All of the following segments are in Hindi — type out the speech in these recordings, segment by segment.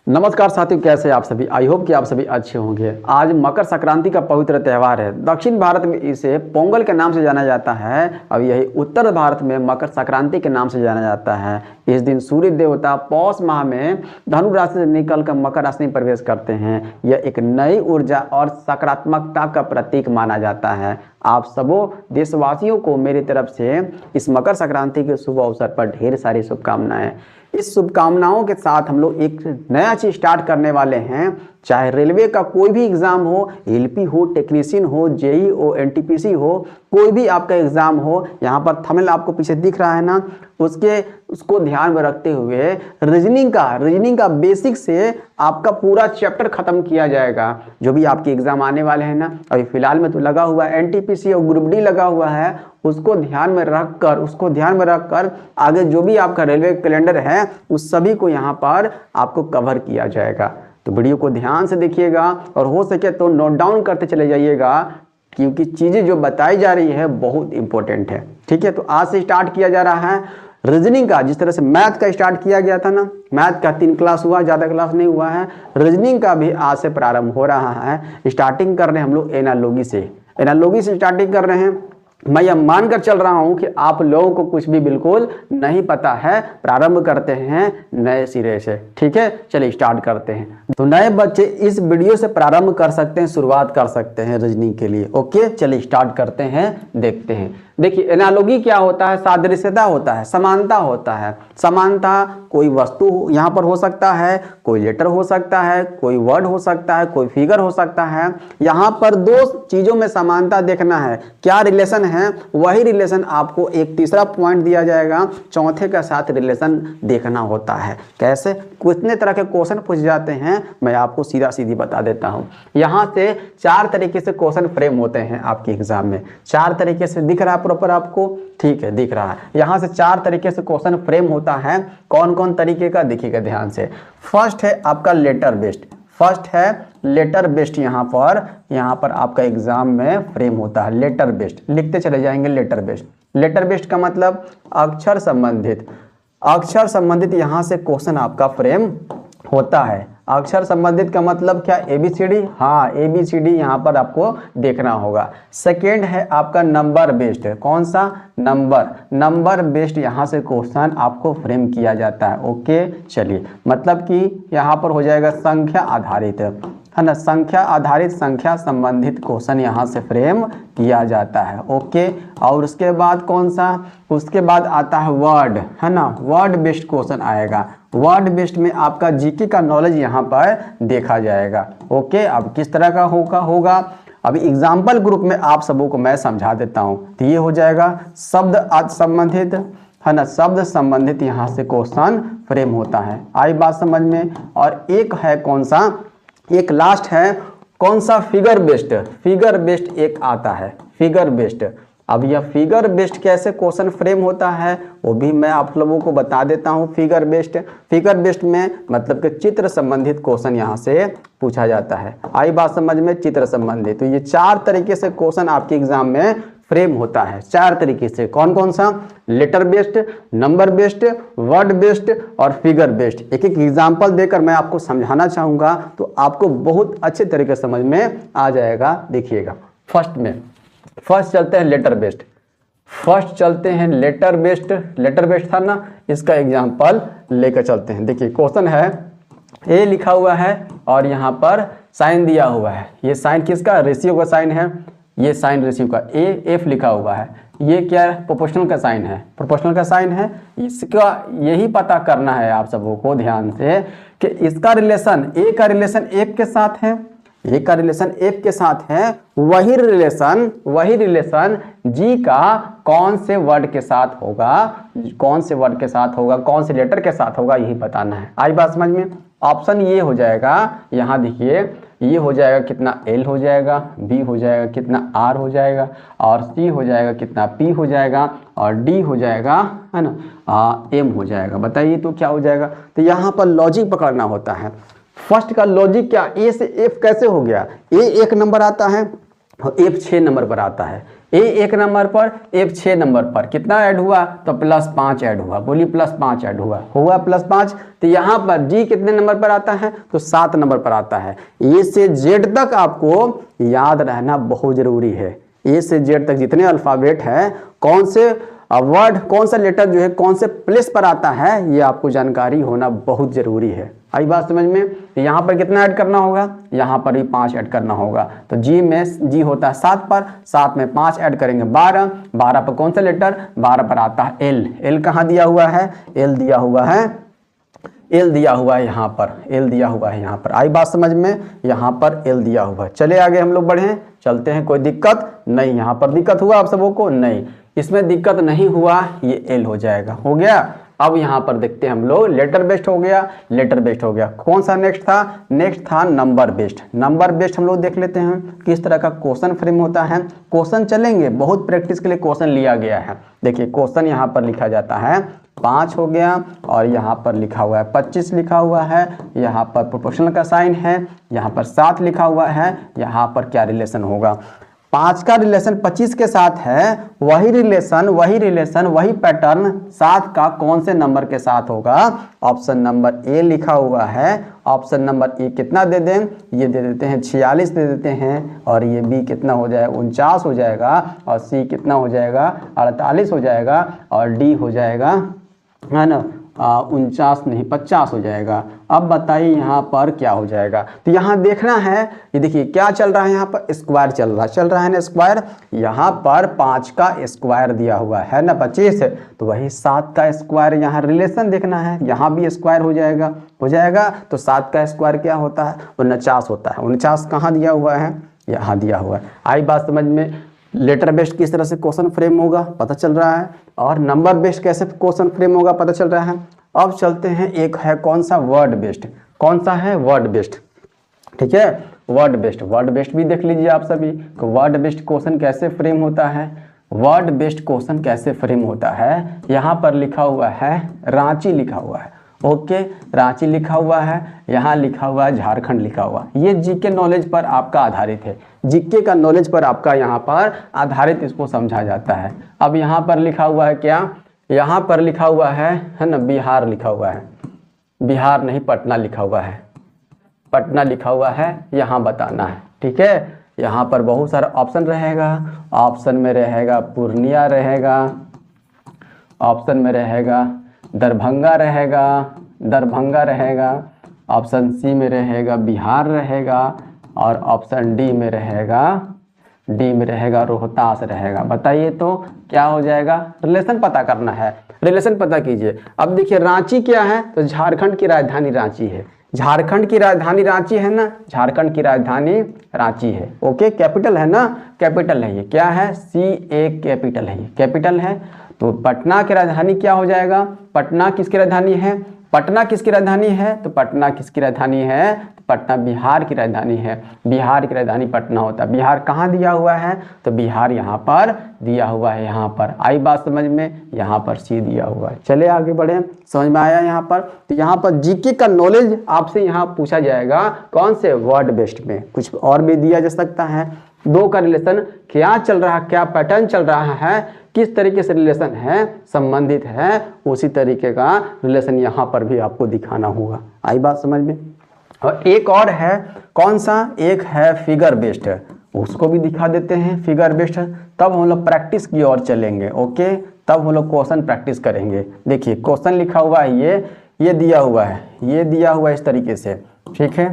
नमस्कार साथियों, कैसे आप सभी। आई होप कि आप सभी अच्छे होंगे। आज मकर संक्रांति का पवित्र त्यौहार है। दक्षिण भारत में इसे पोंगल के नाम से जाना जाता है और यही उत्तर भारत में मकर संक्रांति के नाम से जाना जाता है। इस दिन सूर्य देवता पौष माह में धनु राशि से निकलकर मकर राशि में प्रवेश करते हैं। यह एक नई ऊर्जा और सकारात्मकता का प्रतीक माना जाता है। आप सबों देशवासियों को मेरी तरफ से इस मकर संक्रांति के शुभ अवसर पर ढेर सारी शुभकामनाएं। इस शुभकामनाओं के साथ हम लोग एक नया चीज स्टार्ट करने वाले हैं। चाहे रेलवे का कोई भी एग्जाम हो, एलपी हो, टेक्नीशियन हो, जेई हो, एनटीपीसी हो, कोई भी आपका एग्जाम हो, यहाँ पर थंबनेल आपको पीछे दिख रहा है ना, उसको ध्यान में रखते हुए रीजनिंग का बेसिक से आपका पूरा चैप्टर खत्म किया जाएगा। जो भी आपके एग्जाम आने वाले हैं ना, अभी फिलहाल में तो लगा हुआ है एनटीपीसी और ग्रुप डी लगा हुआ है, उसको ध्यान में रखकर आगे जो भी आपका रेलवे कैलेंडर है उस सभी को यहाँ पर आपको कवर किया जाएगा। तो वीडियो को ध्यान से देखिएगा और हो सके तो नोट डाउन करते चले जाइएगा, क्योंकि चीजें जो बताई जा रही है बहुत इंपॉर्टेंट है। ठीक है, तो आज से स्टार्ट किया जा रहा है रीजनिंग का। जिस तरह से मैथ का स्टार्ट किया गया था ना, मैथ का 3 क्लास हुआ, ज्यादा क्लास नहीं हुआ है। रीजनिंग का भी आज से प्रारंभ हो रहा है। स्टार्टिंग कर रहे हैं हम लोग एनालॉजी से स्टार्टिंग कर रहे हैं। मैं यह मानकर चल रहा हूं कि आप लोगों को कुछ भी बिल्कुल नहीं पता है। प्रारंभ करते हैं नए सिरे से। ठीक है, चलिए स्टार्ट करते हैं। तो नए बच्चे इस वीडियो से प्रारंभ कर सकते हैं, शुरुआत कर सकते हैं रीजनिंग के लिए। ओके, चलिए स्टार्ट करते हैं, देखते हैं। देखिए, एनालॉजी क्या होता है? सादृश्यता होता है, समानता होता है। समानता कोई वस्तु यहाँ पर हो सकता है, कोई लेटर हो सकता है, कोई वर्ड हो सकता है, कोई फिगर हो सकता है। यहाँ पर 2 चीजों में समानता देखना है, क्या रिलेशन है। वही रिलेशन आपको एक तीसरा पॉइंट दिया जाएगा, चौथे के साथ रिलेशन देखना होता है। कैसे? कितने तरह के क्वेश्चन पूछ जाते हैं, मैं आपको सीधा सीधी बता देता हूँ। यहाँ से 4 तरीके से क्वेश्चन फ्रेम होते हैं आपके एग्जाम में। 4 तरीके से दिख रहा है प्रॉपर आपको? ठीक है, दिख रहा है। यहाँ से 4 तरीके से क्वेश्चन फ्रेम होता है। कौन कौन तरीके का, देखिएगा ध्यान से। फर्स्ट है आपका लेटर बेस्ड। यहाँ पर आपका एग्जाम में फ्रेम होता है लेटर बेस्ड। लिखते चले जाएंगे लेटर बेस्ड का मतलब अक्षर संबंधित यहाँ से क्वेश्चन आपका फ्रेम होता है। अक्षर संबंधित का मतलब क्या? एबीसीडी। हाँ, एबीसीडी यहाँ पर आपको देखना होगा। सेकेंड है आपका नंबर बेस्ड। कौन सा? नंबर बेस्ड यहाँ से क्वेश्चन आपको फ्रेम किया जाता है। ओके, चलिए, मतलब कि यहाँ पर हो जाएगा संख्या आधारित, है ना, संख्या संबंधित क्वेश्चन यहाँ से फ्रेम किया जाता है। ओके, और उसके बाद कौन सा? उसके बाद आता है वर्ड, है ना, वर्ड बेस्ड क्वेश्चन आएगा। वर्ड बेस्ड में आपका जीके का नॉलेज यहाँ पर देखा जाएगा। ओके, अब किस तरह का होगा अभी एग्जाम्पल ग्रुप में आप सबों को मैं समझा देता हूँ। तो ये हो जाएगा शब्द संबंधित, है ना, शब्द संबंधित यहाँ से क्वेश्चन फ्रेम होता है। आई बात समझ में? और एक है कौन सा? एक लास्ट है कौन सा? फिगर बेस्ड एक आता है, फिगर बेस्ड। अब यह फिगर बेस्ड कैसे क्वेश्चन फ्रेम होता है वो भी मैं आप लोगों को बता देता हूं। फिगर बेस्ड में मतलब कि चित्र संबंधित क्वेश्चन यहाँ से पूछा जाता है। आई बात समझ में? चित्र संबंधित। तो ये 4 तरीके से क्वेश्चन आपके एग्जाम में फ्रेम होता है। 4 तरीके से। कौन कौन सा? Letter based, number based, word based और फिगर बेस्ड। एक एक एग्जाम्पल देकर मैं आपको समझाना चाहूंगा तो आपको बहुत अच्छे तरीके से समझ में आ जाएगा। देखिएगा, फर्स्ट चलते हैं लेटर बेस्ड। लेटर बेस्ड था ना, इसका एग्जाम्पल लेकर चलते हैं। देखिए, क्वेश्चन है ए लिखा हुआ है और यहाँ पर साइन दिया हुआ है। ये साइन किसका? रेशियो का साइन है। ये साइन रेशियो का एफ लिखा हुआ है। ये क्या है? प्रोपोर्शनल का साइन है। इसका यही पता करना है आप सबों को ध्यान से कि इसका रिलेशन ए का रिलेशन एफ के साथ है, वही रिलेशन जी का कौन से वर्ड के साथ होगा, कौन से लेटर के साथ होगा, यही बताना है। आई बात समझ में? ऑप्शन ये हो जाएगा, यहाँ देखिए, ये हो जाएगा कितना एल हो जाएगा, बी हो जाएगा कितना आर हो जाएगा, और सी हो जाएगा कितना पी हो जाएगा, और डी हो जाएगा, है ना, एम हो जाएगा। बताइए तो क्या हो जाएगा? तो यहाँ पर लॉजिक पकड़ना होता है। फर्स्ट का लॉजिक क्या? ए से एफ कैसे हो गया? ए 1 नंबर आता है और एफ 6 नंबर पर आता है। ए 1 नंबर पर, F 6 नंबर पर, कितना ऐड हुआ तो +5 ऐड हुआ, बोलिए +5 ऐड हुआ +5। तो यहाँ पर G कितने नंबर पर आता है तो 7 नंबर पर आता है। ए से जेड तक आपको याद रहना बहुत जरूरी है। ए से जेड तक जितने अल्फाबेट हैं, कौन से वर्ड, कौन सा लेटर जो है कौन से प्लेस पर आता है, ये आपको जानकारी होना बहुत जरूरी है। आई बात समझ में। यहाँ पर कितना ऐड करना होगा, यहाँ पर भी 5 ऐड करना होगा। तो जी होता है 7 पर, 7 में 5 ऐड करेंगे 12, 12 पर कौन सा लेटर, 12 पर आता है एल। एल कहाँ दिया हुआ है, एल दिया हुआ है, एल दिया हुआ है यहाँ पर, एल दिया हुआ है यहाँ पर। आई बात समझ में, यहाँ पर एल दिया हुआ है। चले आगे हम लोग बढ़े, चलते हैं। कोई दिक्कत नहीं, यहाँ पर दिक्कत हुआ आप सबों को, नहीं इसमें दिक्कत नहीं हुआ, ये एल हो जाएगा, हो गया। अब यहाँ पर देखते हैं हम लोग, लेटर बेस्ड हो गया, लेटर बेस्ड हो गया। कौन सा नेक्स्ट था, नेक्स्ट था नंबर बेस्ड। नंबर बेस्ड हम लोग देख लेते हैं किस तरह का क्वेश्चन फ्रेम होता है। क्वेश्चन चलेंगे, बहुत प्रैक्टिस के लिए क्वेश्चन लिया गया है। देखिए क्वेश्चन यहाँ पर लिखा जाता है 5 हो गया, और यहाँ पर लिखा हुआ है 25 लिखा हुआ है, यहाँ पर प्रोपोर्शनल का साइन है, यहाँ पर 7 लिखा हुआ है, यहाँ पर क्या रिलेशन होगा। 5 का रिलेशन 25 के साथ है, वही रिलेशन वही पैटर्न 7 का कौन से नंबर के साथ होगा। ऑप्शन नंबर ए लिखा हुआ है। ऑप्शन नंबर ए कितना दे दें, ये दे देते हैं 46 दे देते हैं, और ये बी कितना हो जाएगा 49 हो जाएगा, और सी कितना हो जाएगा 48 हो जाएगा, और डी हो जाएगा है ना 49 नहीं 50 हो जाएगा। अब बताइए यहाँ पर क्या हो जाएगा। तो यहाँ देखना है, ये देखिए क्या चल रहा है, यहाँ पर स्क्वायर चल रहा है ना स्क्वायर। यहाँ पर 5 का स्क्वायर दिया हुआ है ना 25, तो वही 7 का स्क्वायर, यहाँ रिलेशन देखना है, यहाँ भी स्क्वायर हो जाएगा। तो 7 का स्क्वायर क्या होता है 49 होता है। 49 कहाँ दिया हुआ है, यहाँ दिया हुआ है। आई बात समझ में। लेटर बेस्ड किस तरह से क्वेश्चन फ्रेम होगा पता चल रहा है, और नंबर बेस्ड कैसे क्वेश्चन फ्रेम होगा पता चल रहा है। अब चलते हैं, एक है कौन सा वर्ड बेस्ड, कौन सा है वर्ड बेस्ड, ठीक है वर्ड बेस्ड भी देख लीजिए आप सभी। वर्ड बेस्ड क्वेश्चन कैसे फ्रेम होता है, वर्ड बेस्ड क्वेश्चन कैसे फ्रेम होता है। यहाँ पर लिखा हुआ है रांची लिखा हुआ है, ओके रांची लिखा हुआ है, यहाँ लिखा हुआ है झारखंड लिखा हुआ। ये जीके नॉलेज पर आपका आधारित है, जीके का नॉलेज पर आपका यहाँ पर आधारित इसको समझा जाता है। अब यहाँ पर लिखा हुआ है क्या, यहाँ पर लिखा हुआ है ना बिहार लिखा हुआ है, बिहार नहीं पटना लिखा हुआ है, पटना लिखा हुआ है, यहाँ बताना है, ठीक है। यहाँ पर बहुत सारा ऑप्शन रहेगा, ऑप्शन में रहेगा पूर्णिया रहेगा, ऑप्शन में रहेगा दरभंगा रहेगा, ऑप्शन सी में रहेगा बिहार रहेगा, और ऑप्शन डी में रहेगा रोहतास रहेगा। बताइए तो क्या हो जाएगा, रिलेशन पता करना है, रिलेशन पता कीजिए। अब देखिए रांची क्या है, तो झारखंड की राजधानी रांची है, झारखंड की राजधानी रांची है ना, झारखंड की राजधानी रांची है, ओके कैपिटल है ना, कैपिटल है ये, क्या है CA कैपिटल है, ये कैपिटल है। तो पटना की राजधानी क्या हो जाएगा, पटना किसकी राजधानी है, पटना किसकी राजधानी है, तो पटना किसकी राजधानी है, तो पटना बिहार की राजधानी है, बिहार की राजधानी पटना होता है। बिहार कहाँ दिया हुआ है, तो बिहार यहाँ पर दिया हुआ है, यहाँ पर। आई बात समझ में, यहाँ पर सी दिया हुआ है। चले आगे बढ़े, समझ में आया यहाँ पर। तो यहाँ पर जीके का नॉलेज आपसे यहाँ पूछा जाएगा, कौन से वर्ड बेस्ड में, कुछ और भी दिया जा सकता है। 2 का रिलेशन क्या चल रहा है, क्या पैटर्न चल रहा है, किस तरीके से रिलेशन है संबंधित है, उसी तरीके का रिलेशन यहाँ पर भी आपको दिखाना होगा। आई बात समझ में। और एक और है कौन सा, एक है फिगर बेस्ड, उसको भी दिखा देते हैं फिगर बेस्ड। तब हम लोग प्रैक्टिस की ओर चलेंगे, ओके तब हम लोग क्वेश्चन प्रैक्टिस करेंगे। देखिए क्वेश्चन लिखा हुआ है, ये दिया हुआ है, ये दिया हुआ है इस तरीके से, ठीक है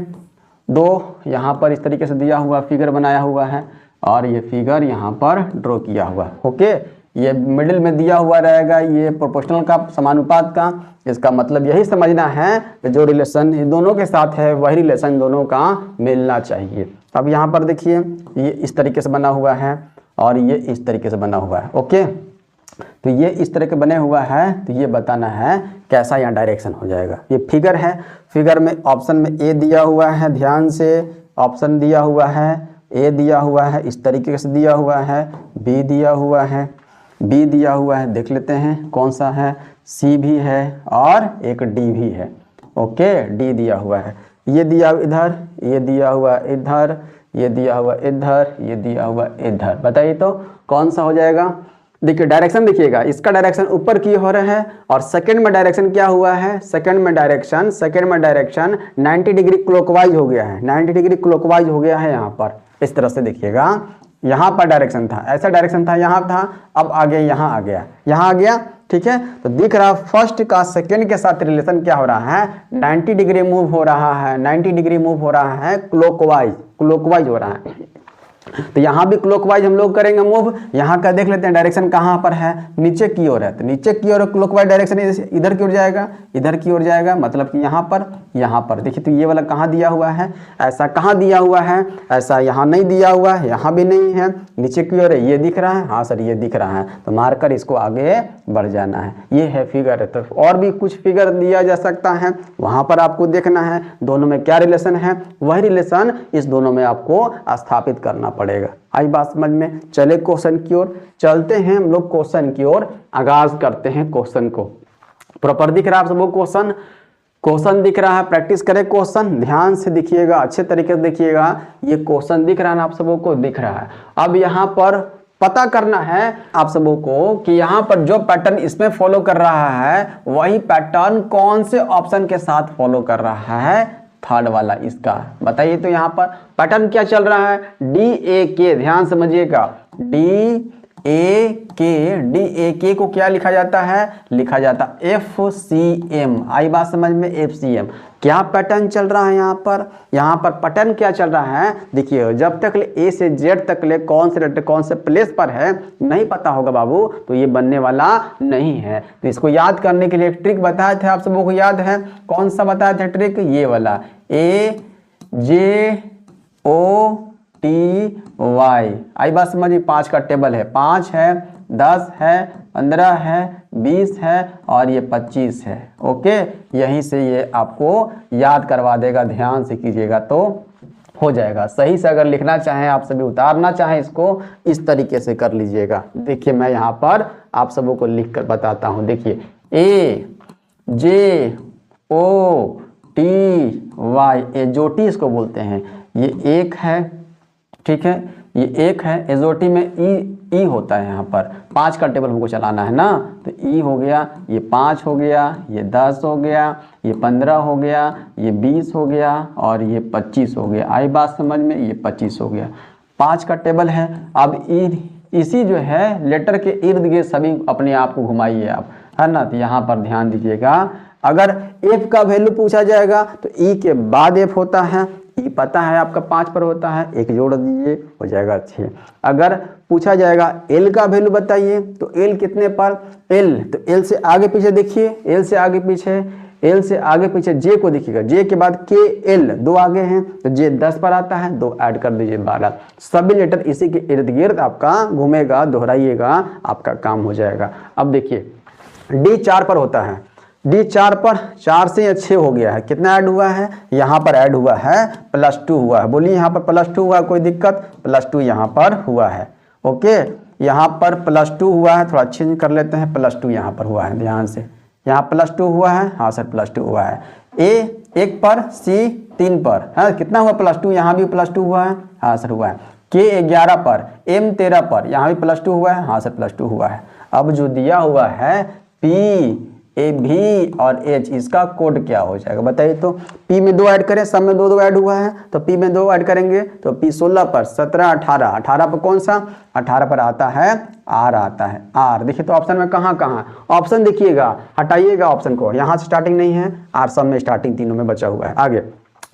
2 यहाँ पर इस तरीके से दिया हुआ फिगर बनाया हुआ है, और ये फिगर यहाँ पर ड्रॉ किया हुआ, ओके ये मिडिल में दिया हुआ रहेगा, ये प्रोपोर्शनल का समानुपात का। इसका मतलब यही समझना है कि जो रिलेशन दोनों के साथ है वही रिलेशन दोनों का मिलना चाहिए। अब यहाँ पर देखिए ये इस तरीके से बना हुआ है, और ये इस तरीके से बना हुआ है, ओके तो ये इस तरह के बने हुआ है, तो ये बताना है कैसा यहाँ डायरेक्शन हो जाएगा। ये फिगर है, फिगर में ऑप्शन में ए दिया हुआ है, ध्यान से ऑप्शन दिया हुआ है, ए दिया हुआ है, इस तरीके से दिया हुआ है, बी दिया हुआ है, बी दिया हुआ है, देख लेते हैं कौन सा है, सी भी है और एक डी भी है, ओके डी दिया हुआ है। ये दिया इधर, ये दिया हुआ इधर, ये दिया हुआ इधर, ये दिया हुआ इधर। बताइए तो कौन सा हो जाएगा। देखिए डायरेक्शन देखिएगा, इसका डायरेक्शन ऊपर की हो रहा है और सेकंड में डायरेक्शन क्या हुआ है, सेकंड में डायरेक्शन 90 डिग्री क्लॉकवाइज हो गया है, 90 डिग्री क्लॉकवाइज हो गया है। यहाँ पर इस तरह से देखिएगा, यहाँ पर डायरेक्शन था, ऐसा डायरेक्शन था, यहाँ था, अब आगे यहाँ आ गया, यहाँ आ गया। ठीक है, तो दिख रहा फर्स्ट का सेकंड के साथ रिलेशन क्या हो रहा है, 90 डिग्री मूव हो रहा है, 90 डिग्री मूव हो रहा है, क्लॉकवाइज हो रहा है। तो यहाँ भी क्लॉकवाइज हम लोग करेंगे मूव। यहाँ का देख लेते हैं डायरेक्शन कहाँ पर है, नीचे की ओर है, तो नीचे की ओर क्लॉकवाइज डायरेक्शन इधर की ओर जाएगा, इधर की ओर जाएगा, मतलब कि यहाँ पर देखिए। तो ये वाला कहाँ दिया हुआ है, ऐसा कहाँ दिया हुआ है, ऐसा यहाँ नहीं दिया हुआ है, यहाँ भी नहीं है, नीचे की ओर है, ये दिख रहा है, हाँ सर ये दिख रहा है, तो मारकर इसको आगे बढ़ जाना है। ये है फिगर। तो और भी कुछ फिगर दिया जा सकता है, वहाँ पर आपको देखना है दोनों में क्या रिलेशन है, वही रिलेशन इस दोनों में आपको स्थापित करना पड़ेगा। आई बात समझ में। चले क्वेश्चन की ओर चलते हैं हम लोग, क्वेश्चन की ओर आगाज करते हैं। क्वेश्चन को प्रॉपर दिख रहा है आप सबको, क्वेश्चन दिख रहा है, प्रैक्टिस करें क्वेश्चन, ध्यान से देखिएगा, अच्छे तरीके से देखिएगा। ये क्वेश्चन दिख रहा है ना आप सबों को, दिख रहा है। अब यहाँ पर पता करना है आप सबों को कि यहाँ पर जो पैटर्न इसमें फॉलो कर रहा है वही पैटर्न कौन से ऑप्शन के साथ फॉलो कर रहा है, थर्ड वाला इसका। बताइए तो यहाँ पर पैटर्न क्या चल रहा है, DAK, ध्यान समझिएगा, DAK को क्या लिखा जाता है, लिखा जाता FCM। आई बात समझ में, FCM। क्या पैटर्न चल रहा है यहाँ पर पैटर्न क्या चल रहा है, देखिए जब तक A से Z तक ले कौन से लेटर कौन से प्लेस पर है नहीं पता होगा बाबू, तो ये बनने वाला नहीं है। तो इसको याद करने के लिए एक ट्रिक बताए थे, आप सबको याद है, कौन सा बताया था ट्रिक, ये वाला AJOTY। आई बात समझिए, 5 का टेबल है, 5 है, 10 है, 15 है, 20 है और ये 25 है। ओके, यहीं से ये आपको याद करवा देगा, ध्यान से कीजिएगा तो हो जाएगा। सही से अगर लिखना चाहें आप सभी, उतारना चाहें इसको, इस तरीके से कर लीजिएगा। देखिए मैं यहाँ पर आप सबों को लिख कर बताता हूँ। देखिए AJOTY, एजोटी इसको बोलते हैं, ये एक है, ठीक है, ये एक है। एजोटी में ई होता है, यहाँ पर 5 का टेबल हमको चलाना है ना, तो ई हो गया, ये 5 हो गया, ये 10 हो गया, ये 15 हो गया, ये 20 हो गया और ये 25 हो गया। आई बात समझ में, ये 25 हो गया, 5 का टेबल है। अब इसी जो है लेटर के इर्द गिर्द सभी अपने आप को घुमाइए आप, है ना। तो यहाँ पर ध्यान दीजिएगा, अगर एफ का वैल्यू पूछा जाएगा तो ई के बाद एफ होता है, ई पता है आपका 5 पर होता है, एक जोड़ दीजिए हो जाएगा 6। अगर पूछा जाएगा एल का वैल्यू बताइए तो एल कितने पर, एल, तो एल से आगे पीछे देखिए, एल से आगे पीछे जे को देखिएगा, जे के बाद के एल 2 आगे हैं, तो जे 10 पर आता है, 2 ऐड कर दीजिए 12। सभी लेटर इसी के इर्द गिर्द आपका घूमेगा, दोहराइएगा, आपका काम हो जाएगा। अब देखिए डी 4 पर होता है, डी 4 पर 4 से 6 हो गया है, कितना ऐड हुआ है, यहाँ पर ऐड हुआ है +2 हुआ है। बोलिए यहाँ पर +2 हुआ, कोई दिक्कत, +2 यहाँ पर हुआ है। ओके, यहाँ पर +2 हुआ है, थोड़ा चेंज कर लेते हैं, +2 यहाँ पर हुआ है, ध्यान से, यहाँ +2 हुआ है, हाँ सर +2 हुआ है। ए 1 पर, सी 3 पर, हाँ कितना हुआ +2, यहाँ भी +2 हुआ है, हाँ सर हुआ है। के 11 पर, एम 13 पर, यहाँ भी +2 हुआ है, हाँ सर +2 हुआ है। अब जो दिया हुआ है पी, ए भी और एच, इसका कोड क्या हो जाएगा बताइए तो। पी में 2 ऐड करें, सब में 2 ऐड हुआ है, तो पी में 2 ऐड करेंगे तो पी 16 पर, 17, 18, 18 पर कौन सा, 18 पर आता है आर, आता है आर। देखिए तो ऑप्शन में कहाँ ऑप्शन देखिएगा, हटाइएगा ऑप्शन को, यहाँ से स्टार्टिंग नहीं है, आर सब में स्टार्टिंग तीनों में बचा हुआ है। आगे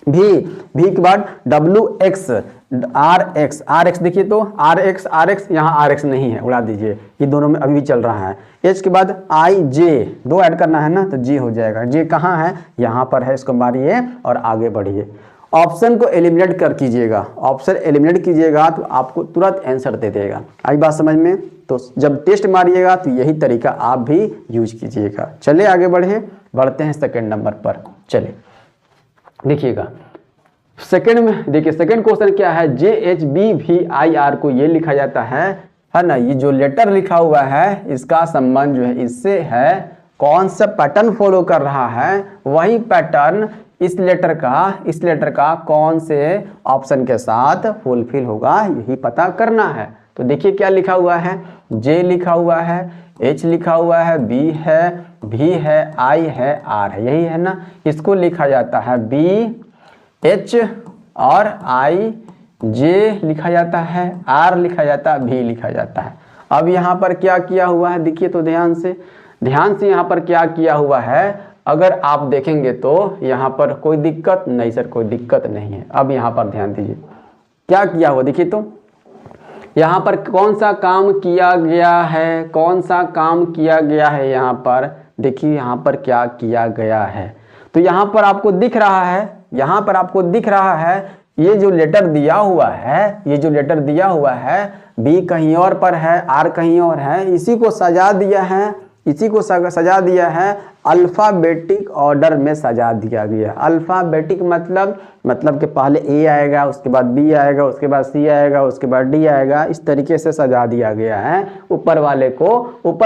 भी के बाद WX, RX देखिए तो RX यहाँ RX नहीं है, उड़ा दीजिए, ये दोनों में अभी भी चल रहा है। H के बाद IJ 2 ऐड करना है ना, तो J हो जाएगा। J कहाँ है, यहाँ पर है, इसको मारिए और आगे बढ़िए। ऑप्शन को एलिमिनेट कर कीजिएगा, ऑप्शन एलिमिनेट कीजिएगा तो आपको तुरंत आंसर दे देगा। आई बात समझ में, तो जब टेस्ट मारिएगा तो यही तरीका आप भी यूज कीजिएगा। चलिए आगे बढ़ते हैं सेकेंड नंबर पर। चलिए देखिएगा सेकंड में, देखिए सेकंड क्वेश्चन क्या है, JHBVIR को ये लिखा जाता है ना, ये जो लेटर लिखा हुआ है इसका संबंध जो है इससे है, कौन सा पैटर्न फॉलो कर रहा है, वही पैटर्न इस लेटर का कौन से ऑप्शन के साथ फुलफिल होगा यही पता करना है। तो देखिए क्या लिखा हुआ है, जे लिखा हुआ है, एच लिखा हुआ है, बी है, भी है, आई है, आर है, यही है ना। इसको लिखा जाता है बी एच और आई, जे लिखा जाता है, आर लिखा जाता है, भी लिखा जाता है। अब यहाँ पर क्या किया हुआ है देखिए तो ध्यान से यहाँ पर क्या किया हुआ है। अगर आप देखेंगे तो यहाँ पर कोई दिक्कत नहीं सर, कोई दिक्कत नहीं है। अब यहाँ पर ध्यान दीजिए क्या किया हुआ देखिए तो यहाँ पर कौन सा काम किया गया है, कौन सा काम किया गया है। यहाँ पर देखिए यहाँ पर क्या किया गया है। तो यहाँ पर आपको दिख रहा है, यहाँ पर आपको दिख रहा है ये जो लेटर दिया हुआ है, ये जो लेटर दिया हुआ है बी कहीं और पर है, आर कहीं और है, इसी को सजा दिया है, इसी को सजा दिया है अल्फ़ाबेटिक ऑर्डर में सजा दिया गया। अल्फ़ाबेटिक मतलब कि पहले ए आएगा, उसके बाद बी आएगा, उसके बाद सी आएगा, उसके बाद डी आएगा, इस तरीके से सजा दिया गया है। ऊपर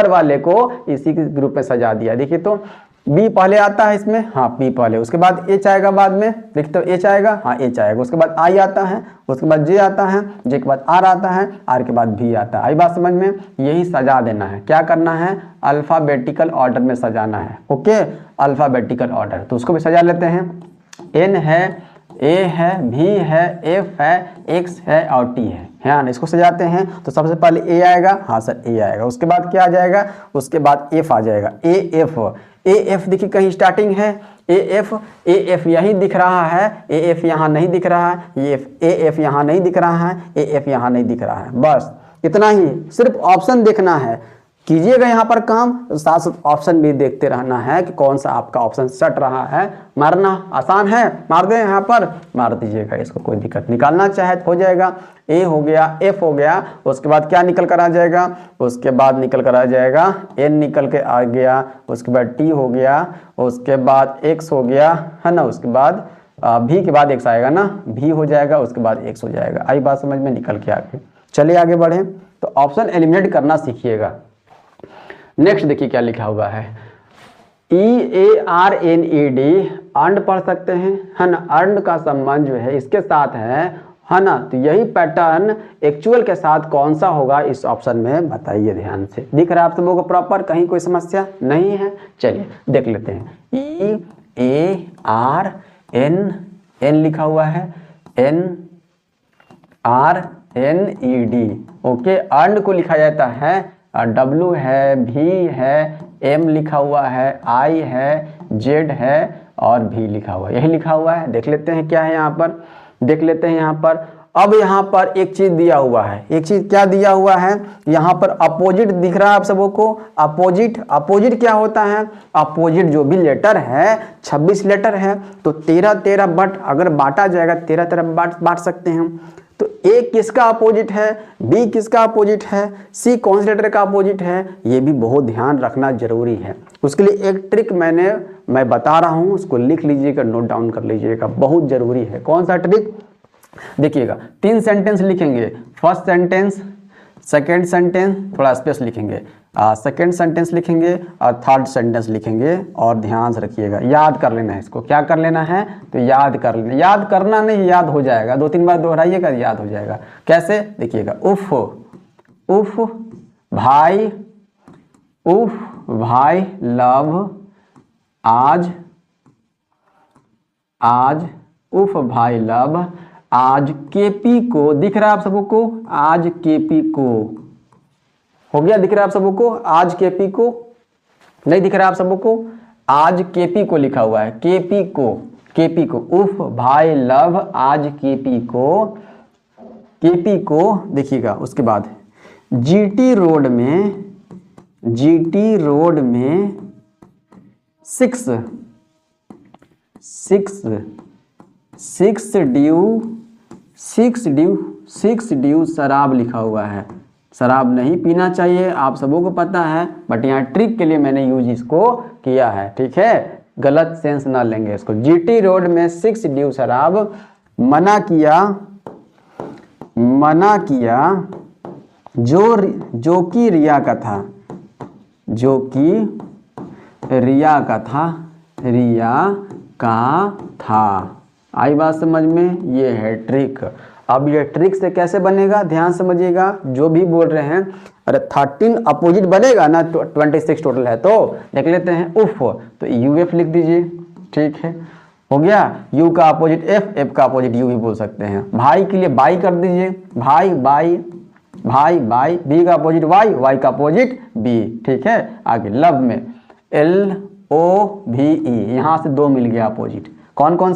वाले को इसी के ग्रुप में सजा दिया। देखिए तो बी पहले आता है इसमें, हाँ बी पहले, उसके बाद एच आएगा बाद में, देखते हो एच आएगा, हाँ एच आएगा, उसके बाद आई आता है, उसके बाद जे आता है, जे के बाद आर आता है, आर के बाद भी आता है। आई बात समझ में, यही सजा देना है। क्या करना है, अल्फ़ाबेटिकल ऑर्डर में सजाना है। ओके, अल्फ़ाबेटिकल ऑर्डर, तो उसको भी सजा लेते हैं। एन है, ए है, भी है, एफ है, एक्स है और टी है ना। इसको सजाते हैं तो सबसे पहले ए आएगा, हाँ सर ए आएगा, उसके बाद क्या आ जाएगा, उसके बाद एफ आ जाएगा, ए एफ देखिए कहीं स्टार्टिंग है, ए एफ यही दिख रहा है, ए एफ यहाँ नहीं दिख रहा है, ए एफ यहाँ नहीं दिख रहा है, ए एफ यहाँ नहीं दिख रहा है। बस इतना ही, सिर्फ ऑप्शन देखना है, कीजिएगा यहाँ पर काम, साथ साथ ऑप्शन भी देखते रहना है कि कौन सा आपका ऑप्शन सट रहा है। मारना आसान है, मार दें यहाँ पर, मार दीजिएगा, इसको कोई दिक्कत। निकालना चाहे तो हो जाएगा, ए हो गया, एफ हो गया, उसके बाद क्या निकल कर आ जाएगा, उसके बाद निकल कर आ जाएगा एन निकल के आ गया, उसके बाद टी हो गया, उसके बाद एक्स हो गया, है ना, उसके बाद भी के बाद एक्स आएगा ना, भी हो जाएगा, उसके बाद एक्स हो जाएगा। आई बात समझ में, निकल के आगे चलिए आगे बढ़े। तो ऑप्शन एलिमिनेट करना सीखिएगा। नेक्स्ट देखिए क्या लिखा हुआ है, EARNED, अर्न पढ़ सकते हैं, है ना। अर्न का संबंध जो है इसके साथ है ना। तो यही पैटर्न एक्चुअल के साथ कौन सा होगा इस ऑप्शन में बताइए ध्यान से। दिख रहा है आप सबों को प्रॉपर, कहीं कोई समस्या नहीं है। चलिए देख लेते हैं। EARN लिखा हुआ है, NRNED। ओके, अर्न को लिखा जाता है, W है, भी है, M लिखा हुआ है, I है, Z है और भी लिखा हुआ है, यही लिखा हुआ है। देख लेते हैं क्या है यहाँ पर, देख लेते हैं यहाँ पर। अब यहाँ पर एक चीज दिया हुआ है, एक चीज क्या दिया हुआ है, यहाँ पर अपोजिट दिख रहा है आप सबों को। अपोजिट क्या होता है, अपोजिट जो भी लेटर है, 26 लेटर है तो 13 बट अगर बांटा जाएगा 13 बांट सकते हैं। तो ए किसका अपोजिट है, बी किसका अपोजिट है, सी कौन से लेटर का अपोजिट है, ये भी बहुत ध्यान रखना जरूरी है। उसके लिए एक ट्रिक मैं बता रहा हूँ, उसको लिख लीजिएगा, नोट डाउन कर लीजिएगा, बहुत जरूरी है। कौन सा ट्रिक देखिएगा, 3 सेंटेंस लिखेंगे, फर्स्ट सेंटेंस, सेकेंड सेंटेंस, थोड़ा स्पेस लिखेंगे, सेकेंड सेंटेंस लिखेंगे और थर्ड सेंटेंस लिखेंगे। और ध्यान से रखिएगा, याद कर लेना है इसको। क्या कर लेना है, तो याद कर लेना, याद करना नहीं, याद हो जाएगा, 2-3 बार दोहराइएगा याद हो जाएगा। कैसे देखिएगा, उफ भाई लव आज उफ भाई लव आज केपी को, दिख रहा है आप सबको, आज केपी को हो गया, दिख रहा है आप सबको, आज केपी को नहीं दिख रहा है आप सबको, आज केपी को लिखा हुआ है, केपी को, उफ भाई लव आज केपी को देखिएगा। उसके बाद जीटी रोड में 6 ड्यू शराब लिखा हुआ है। शराब नहीं पीना चाहिए, आप सबों को पता है, बट यहाँ ट्रिक के लिए मैंने यूज इसको किया है, ठीक है, गलत सेंस ना लेंगे इसको। जीटी रोड में 6 ड्यू शराब मना किया जो कि रिया का था, का था। आई बात समझ में, ये है ट्रिक। अब ये ट्रिक से कैसे बनेगा ध्यान समझिएगा, जो भी बोल रहे हैं। अरे 13 अपोजिट बनेगा ना, 26 टोटल है, तो देख लेते हैं। उफ, तो UF लिख दीजिए, ठीक है, हो गया। U का अपोजिट F, F का अपोजिट U भी बोल सकते हैं। भाई के लिए बाई कर दीजिए, भाई बाई, भाई बाई। B का अपोजिट Y, Y का अपोजिट B, ठीक है। आगे लव में LOVE, यहाँ से 2 मिल गया अपोजिट। कौन कौन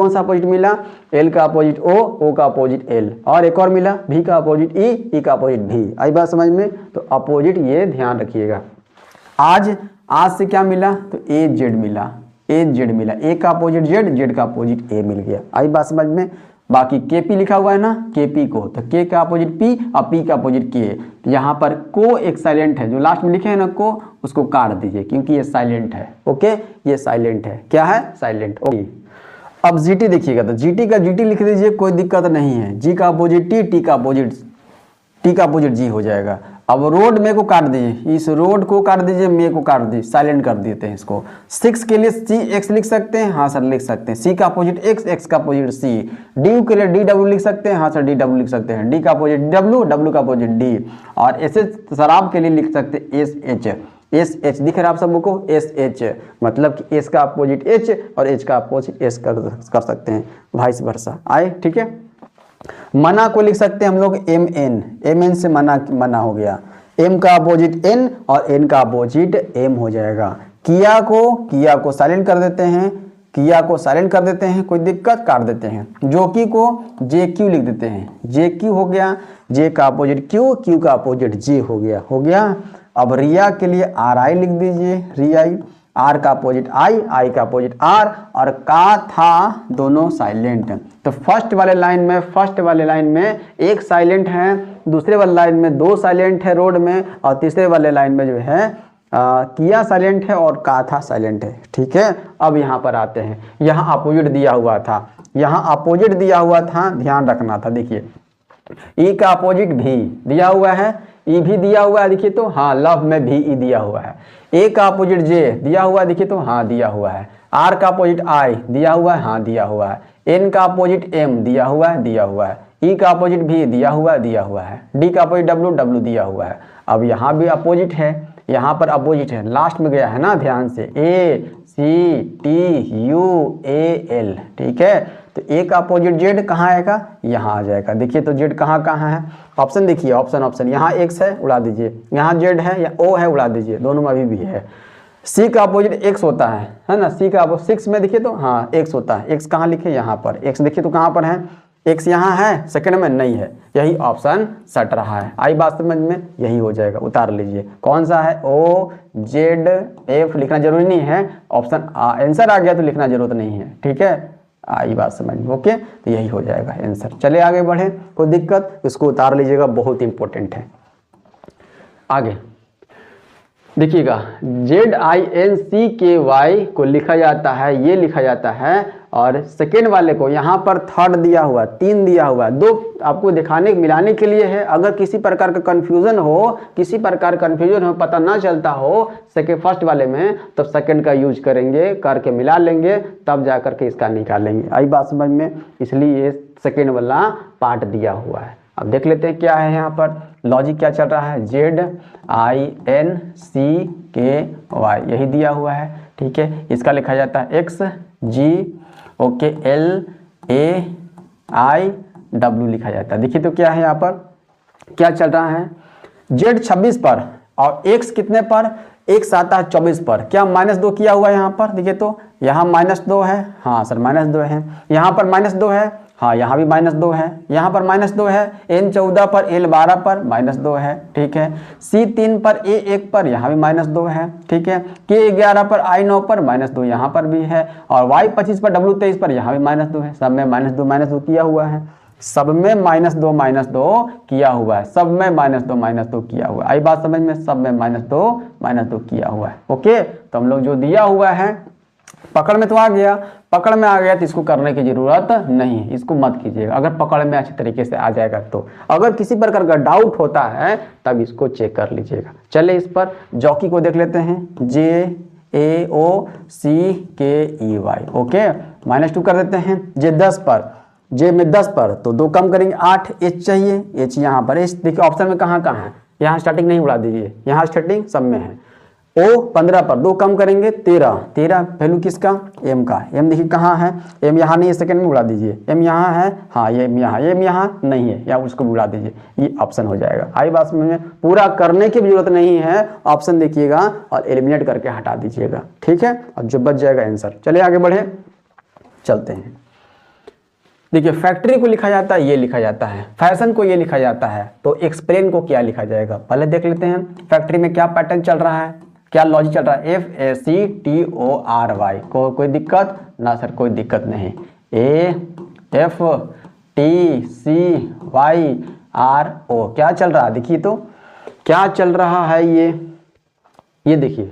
सा अपोजिट मिला? L का अपोजिट O का अपोजिट L, और एक और मिला V का अपोजिट E का अपोजिट V। आई बात समझ में? तो अपोजिट ये ध्यान रखिएगा। आज से क्या मिला? तो AZ मिला, A का अपोजिट Z का अपोजिट A मिल गया। आई बात समझ में? बाकी KP लिखा हुआ है ना, KP को, तो K का अपोजिट P और P का अपोजिट K। यहाँ पर को एक साइलेंट है, जो लास्ट में लिखे हैं ना को, उसको काट दीजिए क्योंकि ये साइलेंट है। ओके, ये साइलेंट है। क्या है? साइलेंट। ओके, अब GT देखिएगा, तो GT का GT लिख दीजिए, कोई दिक्कत नहीं है। G का अपोजिट T, T का अपोजिट G हो जाएगा। अब रोड में को काट दीजिए, इस रोड को काट दीजिए, मे को काट दीजिए, साइलेंट कर देते हैं इसको। 6 के लिए CX लिख सकते हैं, हाँ सर लिख सकते हैं। C का अपोजिट X, X का अपोजिट C। D के लिए DW लिख सकते हैं, हाँ सर DW लिख सकते हैं। D का अपोजिट W, W का अपोजिट D। और SH शराब के लिए लिख सकते हैं SH दिख रहा है आप सबको, SH, मतलब कि S का अपोजिट H और H का अपोजिट S कर सकते हैं, वाइस वर्सा। आए, ठीक है। मना को लिख सकते हैं हम लोग MN से मना हो गया। M का अपोजिट N और N का अपोजिट M हो जाएगा। किया को साइलेंट कर देते हैं, कोई दिक्कत, काट देते हैं। जोकी को JQ लिख देते हैं, JQ हो गया। J का अपोजिट Q, Q का अपोजिट J हो गया। अब रिया के लिए RI लिख दीजिए, रियाई। R का अपोजिट I का अपोजिट R, और का था दोनों साइलेंट। तो फर्स्ट वाले लाइन में एक साइलेंट है, दूसरे वाले लाइन में 2 साइलेंट है रोड में, और तीसरे वाले लाइन में जो है किया साइलेंट है और का था साइलेंट है, ठीक है। अब यहाँ पर आते हैं, यहाँ अपोजिट दिया हुआ था, ध्यान रखना था। देखिए E का अपोजिट भी दिया हुआ है, E भी दिया हुआ है, देखिए तो हाँ, लव में भी E दिया हुआ है। A का अपोजिट J दिया हुआ है, देखिए तो हाँ दिया हुआ है। R का अपोजिट I दिया हुआ है, हाँ दिया हुआ है। N का अपोजिट M दिया हुआ है। E का अपोजिट भी दिया हुआ है। D का अपोजिट W दिया हुआ है। अब यहाँ भी अपोजिट है, यहाँ पर अपोजिट है, लास्ट में गया है ना, ध्यान से, ACTUAL, ठीक है। तो A का अपोजिट Z कहाँ आएगा? यहाँ आ जाएगा। देखिए तो Z कहाँ है? ऑप्शन देखिए, ऑप्शन यहाँ X है, उड़ा दीजिए। यहाँ Z है या O है, उड़ा दीजिए। दोनों में अभी भी है। C का अपोजिट X होता है ना। C का अपोजिट 6 में देखिए तो हाँ X होता है। X कहाँ लिखे? यहाँ पर। X देखिए तो कहाँ पर है? X यहाँ है, सेकंड में नहीं है, यही ऑप्शन सट रहा है। आई बात समझ में? यही हो जाएगा, उतार लीजिए। कौन सा है? OZF लिखना जरूरी नहीं है, ऑप्शन आंसर आ गया तो लिखना जरूरत नहीं है, ठीक है। आई बात समझ में? ओके, तो यही हो जाएगा आंसर। चले आगे बढ़े, कोई दिक्कत, इसको उतार लीजिएगा, बहुत इंपॉर्टेंट है। आगे देखिएगा, ZINCKY को लिखा जाता है, ये लिखा जाता है, और सेकेंड वाले को यहाँ पर थर्ड दिया हुआ, 3 दिया हुआ, 2 आपको मिलाने के लिए है। अगर किसी प्रकार का कन्फ्यूजन हो, पता ना चलता हो फर्स्ट वाले में, तब सेकेंड का यूज करेंगे, करके मिला लेंगे, तब जा करके इसका निकालेंगे। आई बात समझ में? इसलिए ये सेकेंड वाला पार्ट दिया हुआ है। अब देख लेते हैं क्या है यहाँ पर लॉजिक, क्या चल रहा है। ZINCKY यही दिया हुआ है, ठीक है। इसका लिखा जाता है XG, ओके, LAIW लिखा जाता है। देखिए तो क्या है यहाँ पर, क्या चल रहा है। Z 26 पर और X कितने पर? X आता है 24 पर। क्या -2 किया हुआ है यहाँ पर? देखिए तो यहाँ -2 है, हाँ सर -2 है। यहाँ पर -2 है, हाँ यहाँ भी -2 है। यहाँ पर -2 है। N 14 पर, L 12 पर -2 है, ठीक है। C 3 पर, A 1 पर, यहाँ भी -2 है, ठीक है। K 11 पर, I 9 पर -2 यहाँ पर भी है, और Y 25 पर, W 23 पर यहाँ भी -2 है। सब में -2 किया हुआ है, सब में -2 किया हुआ है, सब में -2 किया हुआ है। आई बात समझ में? सब में -2 किया हुआ है। ओके, तो हम लोग जो दिया हुआ है पकड़ में तो आ गया, पकड़ में आ गया तो इसको करने की जरूरत नहीं है, इसको मत कीजिएगा। अगर पकड़ में अच्छी तरीके से आ जाएगा तो, अगर किसी प्रकार का डाउट होता है तब इसको चेक कर लीजिएगा। चले इस पर जॉकी को देख लेते हैं। AOCKEY। ओके, -2 कर देते हैं। जे 10 पर, जे में 10 पर तो 2 कम करेंगे 8, H चाहिए, H यहाँ पर। H देखिए ऑप्शन में कहाँ कहाँ है, यहाँ स्टार्टिंग नहीं उड़ा दीजिए, यहाँ स्टार्टिंग सब में है। O 15 पर 2 कम करेंगे 13, 13 वैल्यू किसका, M का। M देखिए कहाँ है, M यहाँ नहीं है, सेकंड में उड़ा दीजिए। M यहाँ है, हाँ ये M यहाँ, M यहाँ नहीं है, या उसको भी उड़ा दीजिए, ये ऑप्शन हो जाएगा। आई बात में पूरा करने की भी जरूरत नहीं है, ऑप्शन देखिएगा और एलिमिनेट करके हटा दीजिएगा, ठीक है, और जो बच जाएगा आंसर। चलिए आगे बढ़े, चलते हैं। देखिए फैक्ट्री को लिखा जाता है, ये लिखा जाता है, फैशन को ये लिखा जाता है, तो एक्सप्लेन को क्या लिखा जाएगा, पहले देख लेते हैं। फैक्ट्री में क्या पैटर्न चल रहा है, क्या लॉजिक चल रहा है, FACTORY। कोई दिक्कत ना सर, कोई दिक्कत नहीं। AFTCYRO क्या चल रहा है, देखिए तो क्या चल रहा है ये देखिए,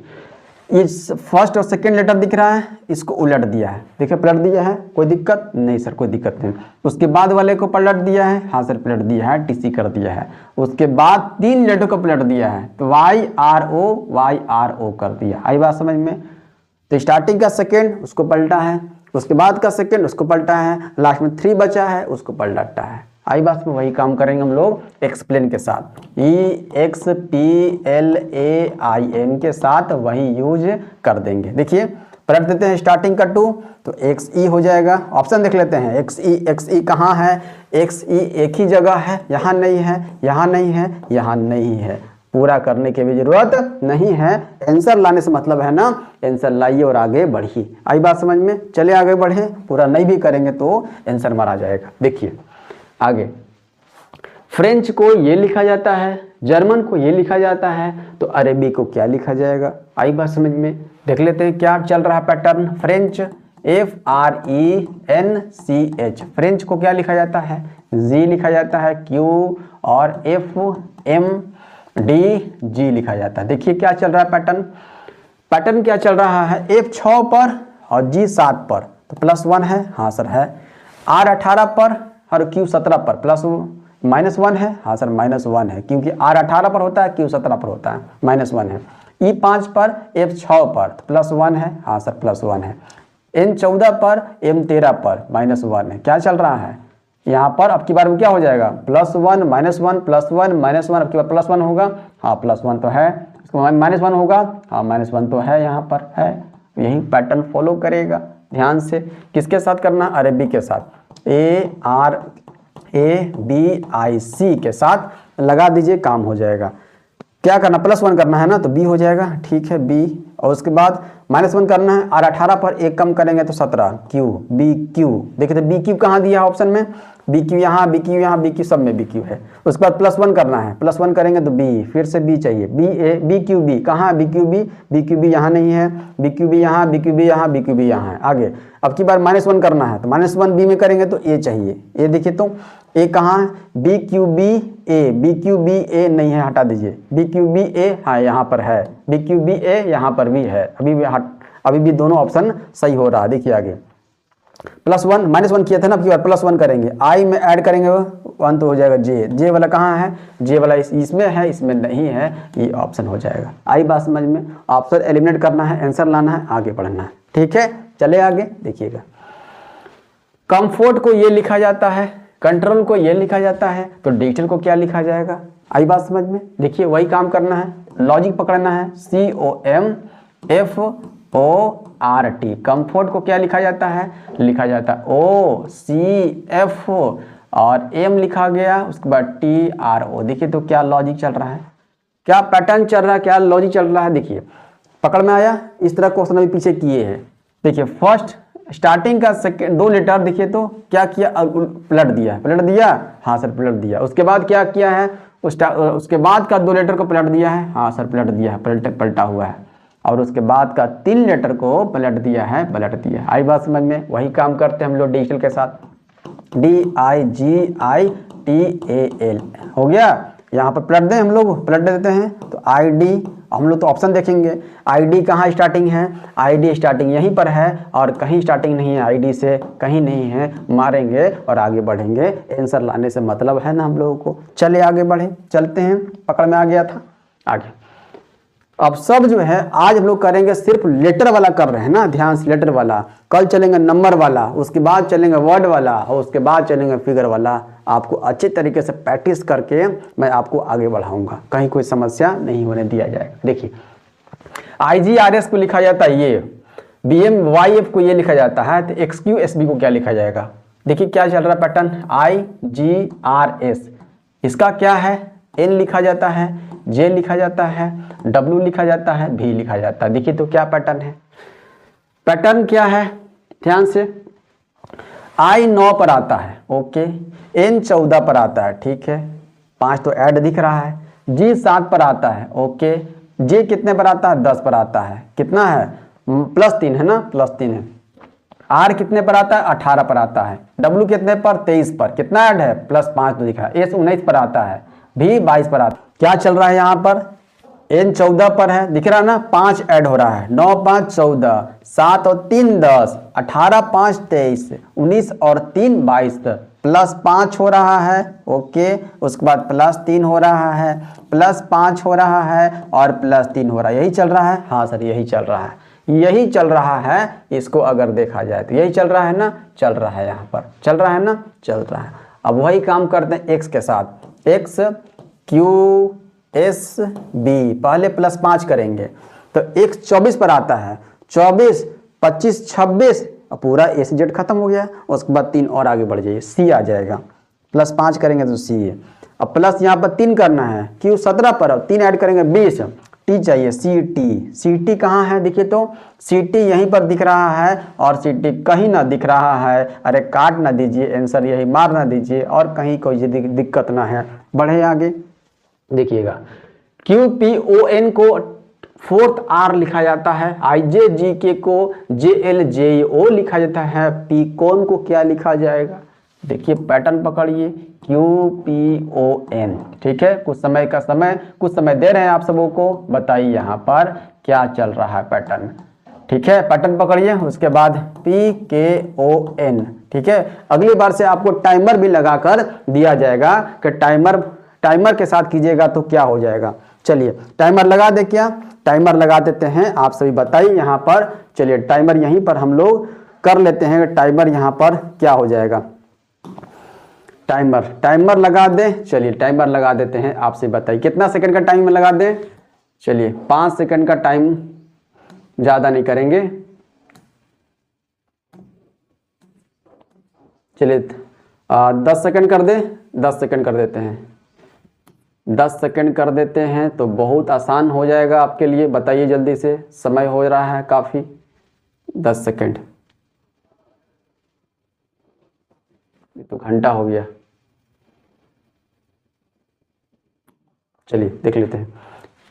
इस फर्स्ट और सेकंड लेटर दिख रहा है, इसको उलट दिया है, देखिए पलट दिया है, कोई दिक्कत नहीं सर, कोई दिक्कत नहीं। उसके बाद वाले को पलट दिया है, हाँ सर पलट दिया है, TC कर दिया है। उसके बाद 3 लेटर को पलट दिया है, तो YRO कर दिया। आई बात समझ में। तो स्टार्टिंग का सेकंड उसको पलटा है, उसके बाद का सेकंड उसको पलटा है, लास्ट में 3 बचा है उसको पलटा है। आई बात में वही काम करेंगे हम लोग एक्सप्लेन के साथ, EXPLAIN के साथ वही यूज कर देंगे। देखिए पलट देते हैं स्टार्टिंग का 2, तो XE हो जाएगा। ऑप्शन देख लेते हैं, XE कहाँ है, XE एक ही जगह है, यहाँ नहीं है, यहाँ नहीं है, यहाँ नहीं है। पूरा करने की भी जरूरत नहीं है, आंसर लाने से मतलब है ना, आंसर लाइए और आगे बढ़िए। आई बात समझ में। चलिए आगे बढ़े, पूरा नहीं भी करेंगे तो आंसर मारा जाएगा। देखिए आगे, फ्रेंच को ये लिखा जाता है, जर्मन को ये लिखा जाता है, तो अरेबी को क्या लिखा जाएगा। आई बात समझ में। देख लेते हैं क्या चल रहा है पैटर्न। फ्रेंच FRENCH, फ्रेंच को क्या लिखा जाता है, G लिखा जाता है, Q और FMDG लिखा जाता है। देखिए क्या चल रहा है पैटर्न क्या चल रहा है, F 6 पर और G 7 पर, तो +1 है, हाँ सर है। R 18 पर और Q 17 पर -1 है, हाँ सर -1 है, क्योंकि R 18 पर होता है, Q 17 पर होता है, -1 है। E 5 पर F 6 पर +1 है, हाँ सर +1 है। N 14 पर M 13 पर -1 है। क्या चल रहा है यहाँ पर, अब की बार में क्या हो जाएगा, +1 -1 +1 -1, अब की बार +1 होगा, हाँ +1 तो है, इसको -1 होगा, हाँ -1 तो है, यहाँ पर है। यही पैटर्न फॉलो करेगा ध्यान से। किसके साथ करना, अरेबी के साथ, ARABIC के साथ लगा दीजिए, काम हो जाएगा। क्या करना, +1 करना है ना, तो B हो जाएगा, ठीक है B। और उसके बाद -1 करना है, R 18 पर 1 कम करेंगे तो 17, Q BQ। देखिए तो BQ कहाँ दिया है ऑप्शन में, BQ यहाँ, BQ यहाँ, BQ सब में BQ है। उसके बाद +1 करना है, +1 करेंगे तो B, फिर से B चाहिए, BQB कहाँ है, BQB यहाँ नहीं है, BQB यहाँ, BQB यहाँ, BQB यहाँ है। आगे अब की बार -1 करना है, तो -1 B में करेंगे तो A चाहिए, A देखिए तो A कहाँ है, BQBA नहीं है, हटा दीजिए, BQBA हाँ यहाँ पर है, BQBA यहाँ पर भी है, अभी भी दोनों ऑप्शन सही हो रहा है। देखिए आगे +1 -1 किया था ना, अब की बार +1 करेंगे, I में ऐड करेंगे 1 तो हो जाएगा J वाला कहाँ है, J वाला इसमें है, इसमें नहीं है, ये ऑप्शन हो जाएगा। आई बात समझ में। ऑप्शन एलिमिनेट करना है, आंसर लाना है, आगे बढ़ना है, ठीक है। चले आगे देखिएगा, कंफर्ट को ये लिखा जाता है, कंट्रोल को ये लिखा जाता है, तो डिजिटल को क्या लिखा जाएगा। आई बात समझ में। देखिए वही काम करना है, लॉजिक पकड़ना है, COMFORT। कंफर्ट को क्या लिखा जाता है, लिखा जाता है OCF और M लिखा गया, उसके बाद TRO। देखिए तो क्या लॉजिक चल रहा है, क्या पैटर्न चल रहा है, क्या लॉजिक चल रहा है। देखिए पकड़ में आया, इस तरह क्वेश्चन अभी पीछे किए हैं। देखिए फर्स्ट स्टार्टिंग का सेकंड 2 लेटर देखिए तो क्या किया, पलट दिया, हाँ सर पलट दिया। उसके बाद क्या किया है, उसके बाद का 2 लेटर को पलट दिया है, हाँ सर पलट दिया है, पलटा हुआ है। और उसके बाद का 3 लेटर को पलट दिया है। आई बात समझ में। वही काम करते हैं हम लोग डिजिटल के साथ, DIGITAL हो गया। यहाँ पर पलट दें, हम लोग पलट देते हैं, तो ID, हम लोग तो ऑप्शन देखेंगे, ID कहाँ स्टार्टिंग है, ID स्टार्टिंग यहीं पर है और कहीं स्टार्टिंग नहीं है, ID से कहीं नहीं है, मारेंगे और आगे बढ़ेंगे। आंसर लाने से मतलब है ना हम लोगों को। चले आगे बढ़े, चलते हैं, पकड़ में आ गया था। आगे अब सब जो है आज हम लोग करेंगे सिर्फ लेटर वाला कर रहे हैं ना, ध्यान से लेटर वाला। कल चलेंगे नंबर वाला, उसके बाद चलेंगे वर्ड वाला और उसके बाद चलेंगे फिगर वाला। आपको अच्छे तरीके से प्रैक्टिस करके मैं आपको आगे बढ़ाऊंगा, कहीं कोई समस्या नहीं होने दिया जाएगा। देखिए IGRS को लिखा जाता है ये, BMYF को ये लिखा जाता है, तो XQSB को क्या लिखा जाएगा? देखिए क्या चल रहा है पैटर्न, IGRS इसका क्या है, N लिखा जाता है, J लिखा जाता है, W लिखा जाता है, V लिखा जाता है। देखिए तो क्या पैटर्न है, पैटर्न क्या है, ध्यान से। I 9 पर आता है, ओके, N 14 पर आता है, ठीक है, 5 तो ऐड दिख रहा है। G 7 पर आता है, ओके, J कितने पर आता है, 10 पर आता है, कितना है, +3 है ना, +3 है। R कितने पर आता है, 18 पर आता है। W कितने पर, 23 पर, कितना ऐड है, +5 तो दिख रहा है। S 19 पर आता है, V 22 पर आता है। क्या चल रहा है यहाँ पर, N 14 पर है, दिख रहा है ना, 5 ऐड हो रहा है, 9 5 14, 7 और 3 10, 18 5 23, 19 और 3 22, +5 हो रहा है, ओके, उसके बाद +3 हो रहा है, +5 हो रहा है और +3 हो रहा है। यही चल रहा है, हाँ सर यही चल रहा है, यही चल रहा है। इसको अगर देखा जाए तो यही चल रहा है ना, चल रहा है, यहाँ पर चल रहा है ना, चल रहा है। अब वही काम करते हैं x के साथ, XQSB, पहले +5 करेंगे तो x 24 पर आता है, 24 25 26, पूरा A से Z खत्म हो गया। उसके बाद 3 और आगे बढ़ जाइए, C आ जाएगा, +5 करेंगे तो C है। अब प्लस यहाँ पर 3 करना है, Q 17 पर, 3 ऐड करेंगे 20, T चाहिए, CT कहाँ है, देखिए तो CT यहीं पर दिख रहा है और CT कहीं ना दिख रहा है। अरे काट ना दीजिए, आंसर यही मार ना दीजिए और कहीं कोई दिक्कत ना है। बढ़े आगे, देखिएगा QPON को 4th R लिखा जाता है, IJGK को JLJO लिखा जाता है, PCON को क्या लिखा जाएगा? देखिए पैटर्न पकड़िए, QPON, ठीक है। कुछ समय दे रहे हैं आप सबों को, बताइए यहाँ पर क्या चल रहा है पैटर्न, ठीक है। पैटर्न पकड़िए, उसके बाद PKON, ठीक है। अगली बार से आपको टाइमर भी लगाकर दिया जाएगा कि टाइमर के साथ कीजिएगा तो क्या हो जाएगा। चलिए टाइमर लगा दे, क्या टाइमर लगा देते हैं, आप सभी बताइए यहाँ पर। चलिए टाइमर यहीं पर हम लोग कर लेते हैं, टाइमर यहाँ पर क्या हो जाएगा, टाइमर लगा दें। चलिए टाइमर लगा देते हैं, आपसे बताइए कितना सेकंड का टाइम लगा दें। चलिए 5 सेकंड का टाइम, ज़्यादा नहीं करेंगे। चलिए 10 सेकंड कर दें, 10 सेकंड कर देते हैं, 10 सेकंड कर देते हैं तो बहुत आसान हो जाएगा आपके लिए। बताइए जल्दी से, समय हो रहा है काफ़ी, 10 सेकंड, ये तो घंटा हो गया। चलिए देख लेते हैं,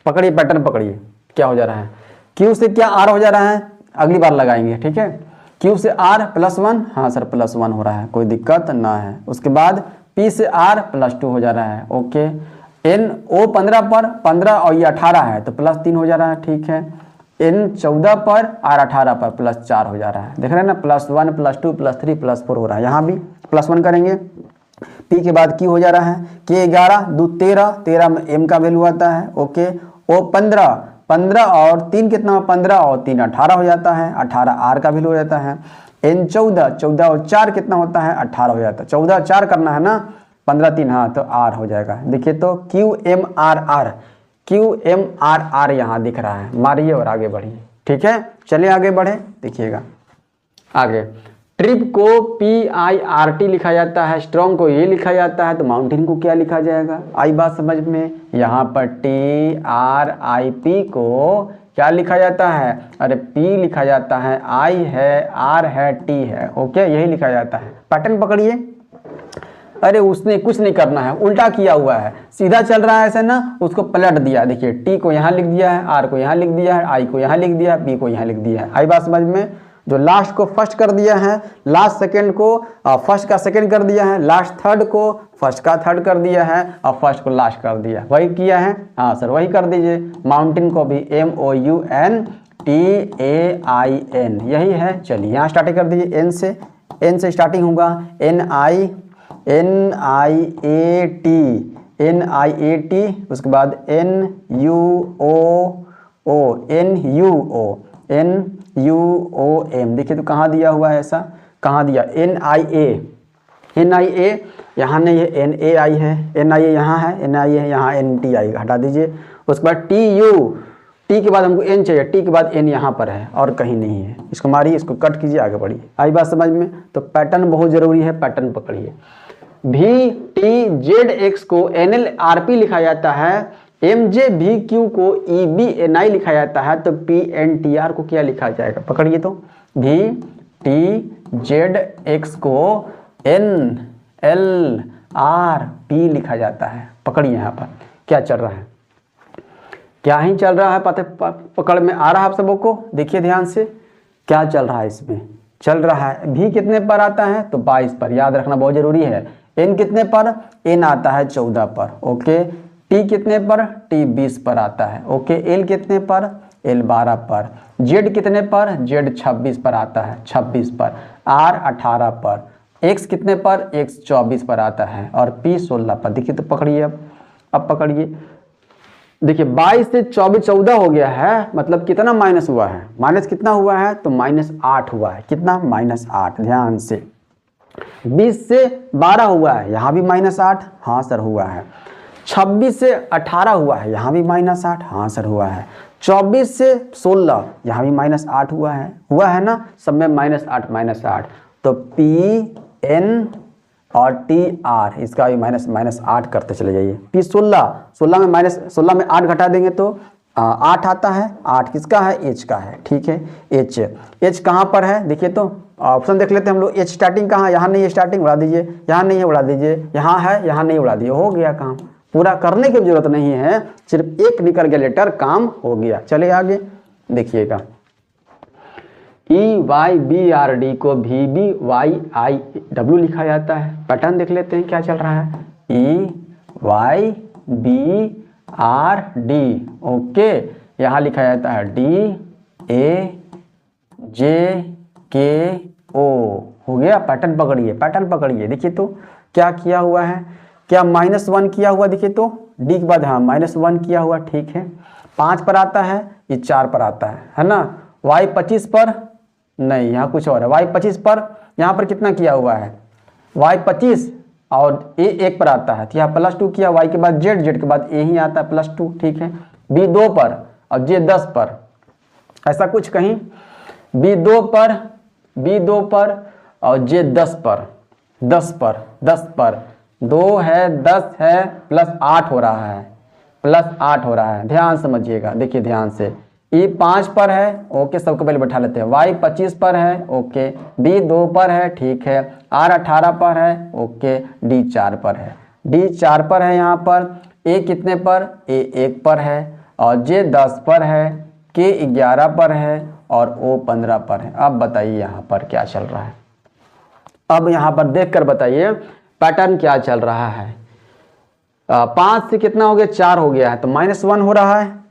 पकड़िए पैटर्न पकड़िए, क्या हो जा रहा है, Q से क्या R हो जा रहा है, अगली बार लगाएंगे, ठीक है। Q से R +1, हाँ सर +1 हो रहा है, कोई दिक्कत ना है। उसके बाद P से R +2 हो जा रहा है, ओके। N O 15 पर, 15 और ये 18 है तो +3 हो जा रहा है, ठीक है। N 14 पर, R 18 पर +4 हो जा रहा है, देख रहे हैं ना, +1 +2 +3 +4 हो रहा है। यहाँ भी +1 करेंगे। P के बाद Q हो जा रहा है, K 11 2 13, 13 में M का वैल्यू आता है, ओके। O 15, 15 और 3 कितना, 15 और 3 18 हो जाता है, 18 R का वैल्यू हो जाता है। N 14, 14 और 4 कितना होता है, 18 हो जाता है, 14 4 करना है ना, 15 3, हाँ तो R हो जाएगा। देखिए तो QMRR यहाँ दिख रहा है, मारिए और आगे बढ़िए, ठीक है। चलिए आगे बढ़े, देखिएगा आगे। ट्रिप को PIRT लिखा जाता है, स्ट्रॉन्ग को ये लिखा जाता है, तो माउंटेन को क्या लिखा जाएगा, आई बात समझ में। यहाँ पर TRIP को क्या लिखा जाता है, अरे P लिखा जाता है, I है, R है, T है, ओके, यही लिखा जाता है। पैटर्न पकड़िए, अरे उसने कुछ नहीं करना है, उल्टा किया हुआ है, सीधा चल रहा है ऐसे ना, उसको पलट दिया। देखिए T को यहाँ लिख दिया है, R को यहाँ लिख दिया है, I को यहाँ लिख दिया है, P को यहाँ लिख दिया है, आई बात समझ में। जो लास्ट को फर्स्ट कर दिया है, लास्ट सेकंड को फर्स्ट का सेकंड कर दिया है, लास्ट थर्ड को फर्स्ट का थर्ड कर दिया है और फर्स्ट को लास्ट कर दिया, वही किया है। हाँ सर वही कर दीजिए। माउंटेन को भी MOUNTAIN, यही है। चलिए यहाँ स्टार्टिंग कर दीजिए, N से स्टार्टिंग होगा, NIAT, उसके बाद NUO NUOM, देखिए तो कहाँ दिया हुआ है, ऐसा कहाँ दिया, NIA यहाँ नहीं है, NAI है, NIA यहाँ है, NIA है यहाँ, NTI हटा दीजिए। उसके बाद T के बाद हमको N चाहिए, T के बाद N यहाँ पर है और कहीं नहीं है। इसको मारिए, इसको कट कीजिए, आगे बढ़िए। आई बात समझ में? तो पैटर्न बहुत जरूरी है, पैटर्न पकड़िए। VTZX को NLRP लिखा जाता है, MJVQ को EBNI लिखा जाता है, तो PNTR को क्या लिखा जाएगा, पकड़िए तो। VTZX को NLRP लिखा जाता है, पकड़िए। यहाँ पर क्या चल रहा है, क्या ही चल रहा है, पकड़ में आ रहा है आप सबों को? देखिए ध्यान से क्या चल रहा है, इसमें चल रहा है V कितने पर आता है, तो 22 पर, याद रखना बहुत जरूरी है। N कितने पर, N आता है 14 पर, ओके। T कितने पर, T 20 पर आता है, ओके। L कितने पर, L 12 पर। Z कितने पर, Z 26 पर आता है, 26 पर। R 18 पर। X कितने पर, X 24 पर आता है, और P 16 पर। देखिए तो पकड़िए, अब पकड़िए, देखिए 22 से 24 14 हो गया है, मतलब कितना माइनस हुआ है, माइनस कितना हुआ है, तो -8 हुआ है। कितना, -8, ध्यान से। 20 से 12 हुआ है, यहाँ भी -8, हाँ सर हुआ है। 26 से 18 हुआ है, यहाँ भी -8, हाँ सर हुआ है। 24 से 16 यहाँ भी -8 हुआ है ना, सब में -8, तो PN और TR इसका भी -8 करते चले जाइए। P 16 में 8 घटा देंगे तो 8 आता है। 8 किसका है, H का है, ठीक है। H कहाँ पर है, देखिए तो ऑप्शन देख लेते हैं हम लोग। H स्टार्टिंग कहाँ, यहाँ नहीं है, स्टार्टिंग उड़ा दीजिए, यहाँ नहीं है उड़ा दीजिए, यहाँ है, यहाँ नहीं उड़ा दीजिए, हो गया काम। पूरा करने की जरूरत नहीं है, सिर्फ एक निकल गया लेटर, काम हो गया। चले आगे देखिएगा, EYBRD को VBYIW लिखा जाता है। पैटर्न देख लेते हैं क्या चल रहा है, EYBRD, ओके। यहाँ लिखा जाता है DAJKO, हो गया। पैटर्न पकड़िए, देखिए तो क्या किया हुआ है, क्या -1 किया हुआ, देखिए तो D के बाद, हाँ -1 किया हुआ, ठीक है। 5 पर आता है, ये 4 पर आता है ना। Y 25 पर नहीं, यहाँ कुछ और है। Y 25 पर, यहाँ पर कितना किया हुआ है, Y 25 और A 1 पर आता है, तो यहाँ +2 किया। Y के बाद Z के बाद A ही आता है +2, ठीक है। B 2 पर और J 10 पर, ऐसा कुछ कहीं। B 2 पर और J 10 पर, 10 पर 2 है, 10 है, +8 हो रहा है, ध्यान समझिएगा, देखिए ध्यान से। E 5 पर है, ओके, सबको पहले बैठा लेते हैं। Y 25 पर है, ओके। B 2 पर है, ठीक है। R 18 पर है, ओके। D 4 पर है, यहाँ पर। A कितने पर, A 1 पर है, और J 10 पर है, K 11 पर है, और O 15 पर है। अब बताइए यहाँ पर क्या चल रहा है, अब यहाँ पर देख कर बताइए पैटर्न क्या चल रहा है। 5 से कितना हो गया, 4 हो गया है, तो -1 हो रहा है,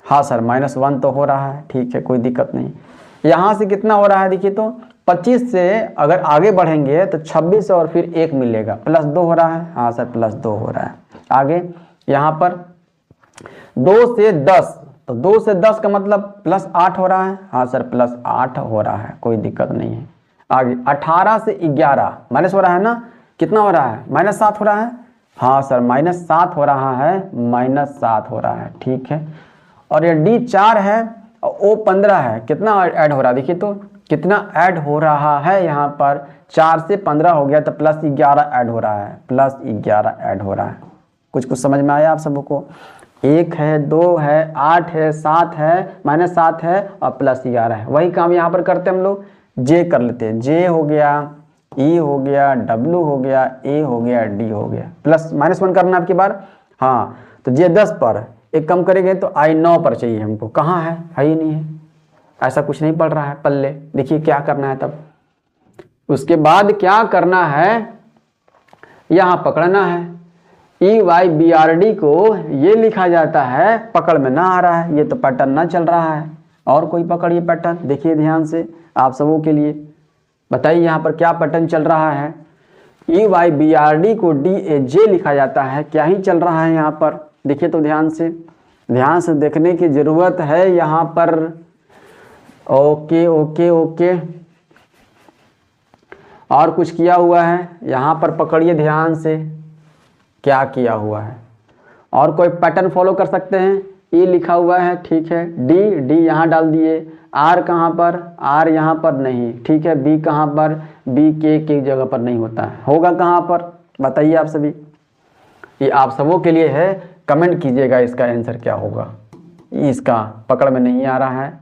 हाँ सर -1 तो हो रहा है, ठीक है, कोई दिक्कत नहीं। यहाँ से कितना हो रहा है, देखिए तो 25 से अगर आगे बढ़ेंगे तो 26 और फिर 1 मिलेगा, +2 हो रहा है, हाँ सर +2 हो रहा है। आगे यहाँ पर 2 से 10, तो 2 से 10 का मतलब +8 हो रहा है, हाँ सर +8 हो रहा है, कोई दिक्कत नहीं है। आगे 18 से 11 माइनस हो रहा है ना, कितना हो रहा है, -7 हो रहा है, हाँ सर -7 हो रहा है, -7 हो रहा है, ठीक है। और ये D 4 है और O 15 है, कितना ऐड हो रहा है, देखिए तो कितना ऐड हो रहा है, यहाँ पर 4 से 15 हो गया, तो +11 ऐड हो रहा है, +11 ऐड हो रहा है। कुछ समझ में आया आप सबको? 1 है, 2 है, 8 है, 7 है, -7 है और +11 है। वही काम यहाँ पर करते हम लोग, J कर लेते हैं। J हो गया, E हो गया, W हो गया, A हो गया, D हो गया, +-1 करना आपकी बार, हाँ। तो J 10 पर एक कम करेंगे तो I 9 पर चाहिए हमको, कहाँ है ही नहीं है, ऐसा कुछ नहीं पड़ रहा है पल्ले। देखिए क्या करना है तब, उसके बाद क्या करना है, यहाँ पकड़ना है। EYBRD को ये लिखा जाता है, पकड़ में ना आ रहा है, ये तो पैटर्न ना चल रहा है। और कोई पकड़िए पैटर्न, देखिए ध्यान से, आप सबों के लिए बताइए यहाँ पर क्या पैटर्न चल रहा है। EYBRD को DAJ लिखा जाता है, क्या ही चल रहा है यहाँ पर, देखिए तो ध्यान से। ध्यान से देखने की ज़रूरत है यहाँ पर। ओके ओके ओके, और कुछ किया हुआ है यहाँ पर, पकड़िए ध्यान से क्या किया हुआ है। और कोई पैटर्न फॉलो कर सकते हैं। ई लिखा हुआ है, ठीक है। डी यहाँ डाल दिए। आर कहाँ पर, आर यहाँ पर नहीं, ठीक है। बी कहाँ पर, बी के जगह पर नहीं होता है, होगा कहाँ पर बताइए आप सभी। ये आप सबों के लिए है, कमेंट कीजिएगा इसका आंसर क्या होगा। इसका पकड़ में नहीं आ रहा है।